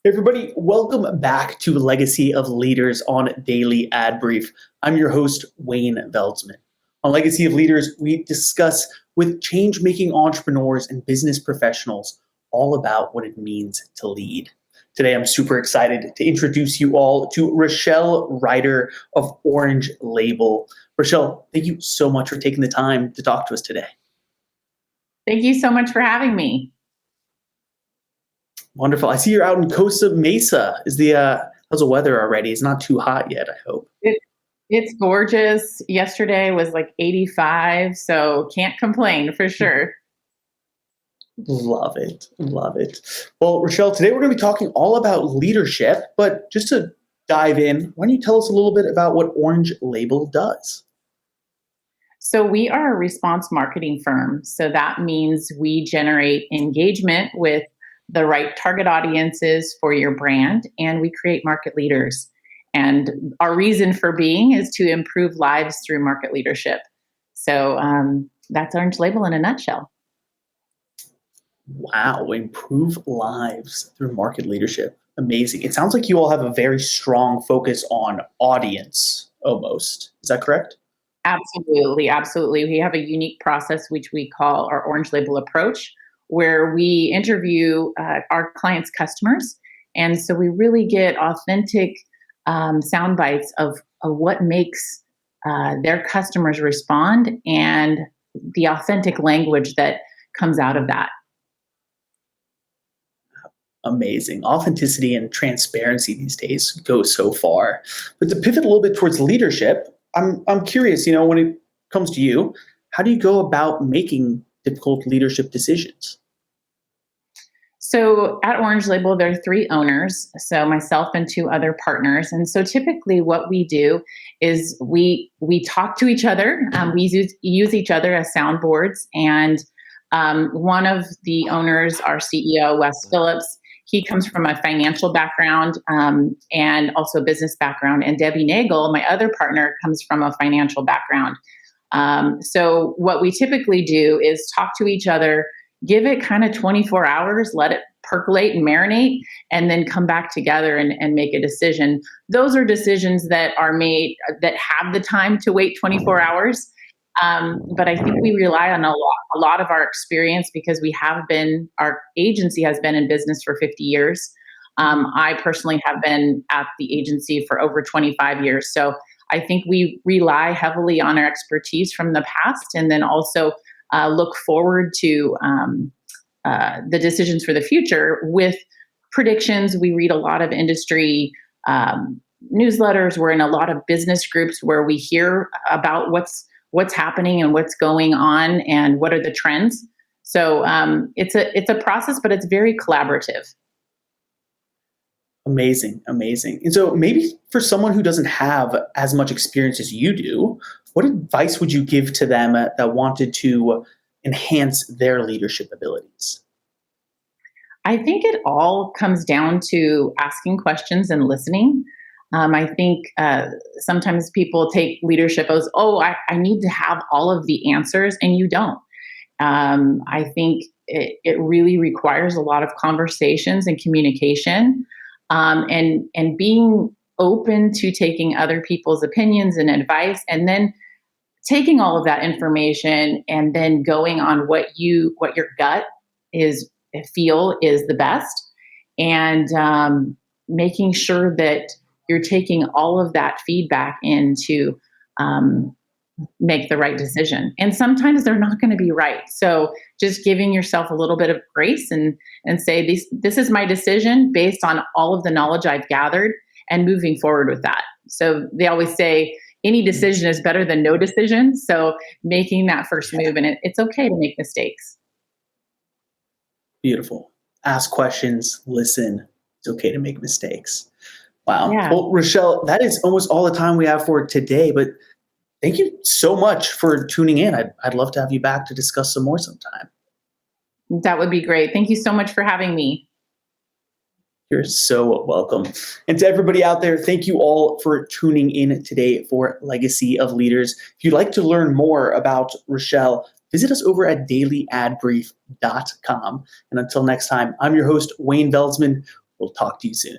Hey everybody, welcome back to Legacy of Leaders on Daily Ad Brief. I'm your host, Wayne Veldsman. On Legacy of Leaders, we discuss with change-making entrepreneurs and business professionals all about what it means to lead. Today, I'm super excited to introduce you all to Rochelle Reiter of Orange Label. Rochelle, thank you so much for taking the time to talk to us today. Thank you so much for having me. Wonderful. I see you're out in Costa Mesa. How's the weather already? It's not too hot yet, I hope. It's gorgeous. Yesterday was like 85, so can't complain for sure. Love it. Love it. Well, Rochelle, today we're going to be talking all about leadership, but just to dive in, why don't you tell us a little bit about what Orange Label does? So we are a response marketing firm. So that means we generate engagement with the right target audiences for your brand, and we create market leaders. And our reason for being is to improve lives through market leadership. So that's Orange Label in a nutshell. Wow, improve lives through market leadership. Amazing. It sounds like you all have a very strong focus on audience almost. Is that correct? Absolutely, absolutely. We have a unique process which we call our Orange Label approach, where we interview our clients' customers. And so we really get authentic sound bites of what makes their customers respond and the authentic language that comes out of that. Amazing. Authenticity and transparency these days go so far. But to pivot a little bit towards leadership, I'm curious, when it comes to you, how do you go about making difficult leadership decisions? So at Orange Label, there are 3 owners, so myself and 2 other partners. And so typically what we do is we talk to each other. We use each other as soundboards. And one of the owners, our CEO, Wes Phillips, he comes from a financial background and also a business background. And Debbie Nagel, my other partner, comes from a financial background. So what we typically do is talk to each other, give it kind of 24 hours, let it percolate and marinate, and then come back together and make a decision. Those are decisions that are made that have the time to wait 24 hours. But I think we rely on a lot of our experience because our agency has been in business for 50 years. I personally have been at the agency for over 25 years. So I think we rely heavily on our expertise from the past and then also look forward to the decisions for the future with predictions. We read a lot of industry newsletters. We're in a lot of business groups where we hear about what's happening and what's going on and what are the trends. So it's a process, but it's very collaborative. Amazing, amazing. And so maybe for someone who doesn't have as much experience as you do, what advice would you give to them that wanted to enhance their leadership abilities? I think it all comes down to asking questions and listening. I think sometimes people take leadership as, I need to have all of the answers, and you don't. I think it really requires a lot of conversations and communication, and being open to taking other people's opinions and advice, and then taking all of that information and then going on what your gut feel is the best, and making sure that you're taking all of that feedback in to make the right decision. And sometimes they're not going to be right. So just giving yourself a little bit of grace and say, this is my decision based on all of the knowledge I've gathered, and moving forward with that. So they always say any decision is better than no decision. So making that first move, and it's okay to make mistakes. Beautiful. Ask questions, listen. It's okay to make mistakes. Wow. Yeah. Well, Rochelle, that is almost all the time we have for today, but thank you so much for tuning in. I'd love to have you back to discuss some more sometime. That would be great. Thank you so much for having me. You're so welcome. And to everybody out there, thank you all for tuning in today for Legacy of Leaders. If you'd like to learn more about Rochelle, visit us over at dailyadbrief.com. And until next time, I'm your host, Wayne Veldsman. We'll talk to you soon.